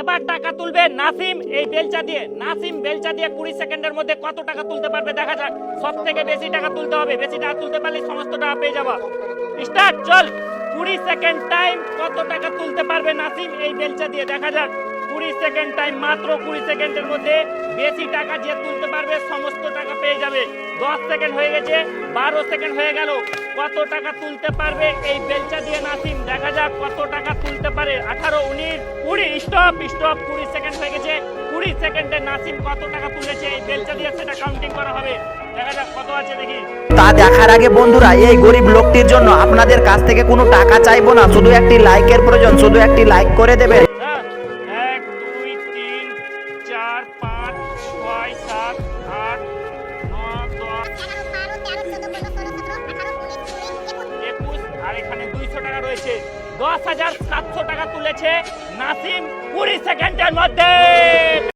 এবার টাকা তুলবে নাসিম এই বেলচা দিয়ে। নাসিম বেলচা দিয়ে 20 সেকেন্ডের মধ্যে কত টাকা তুলতে পারবে দেখা যাক। সব থেকে বেশি টাকা তুলতে হবে, বেশি টাকা তুলতে পারলে সমস্ত টাকা পেয়ে যাবা। স্টার্ট, চল। 20 সেকেন্ড টাইম, কত টাকা তুলতে পারবে নাসিম এই বেলচা দিয়ে দেখা যাক। 20 সেকেন্ড টাইম, মাত্র 20 সেকেন্ডের মধ্যে বেশি টাকা যে তুলতে পারবে সমস্ত টাকা পেয়ে যাবে। 10 সেকেন্ড হয়ে গেছে, 12 সেকেন্ড হয়ে গেল। কত টাকা তুলতে পারবে এই বেলচা দিয়ে নাসিম দেখা যাক কত টাকা তুলতে পারে। 18, 19, 20। স্টপ স্টপ, 20 সেকেন্ড হয়ে গেছে। 20 সেকেন্ডে নাসিম কত টাকা তুলেছে এই বেলচা দিয়ে সেটা কাউন্টিং করা হবে। দেখা যাক কত আছে দেখি। তা দেখার আগে বন্ধুরা, এই গরিব লোকটির জন্য আপনাদের কাছ থেকে কোনো টাকা চাইবো না, শুধু একটি লাইকের প্রয়োজন, শুধু একটি লাইক করে দেবেন। 1, 2, 3, 4, 5, 6, 7, 8, 9, 10, 21। আর এখানে 200 টাকা রয়েছে। 10,700 টাকা তুলেছে নাসিম 20 সেকেন্ডের মধ্যে।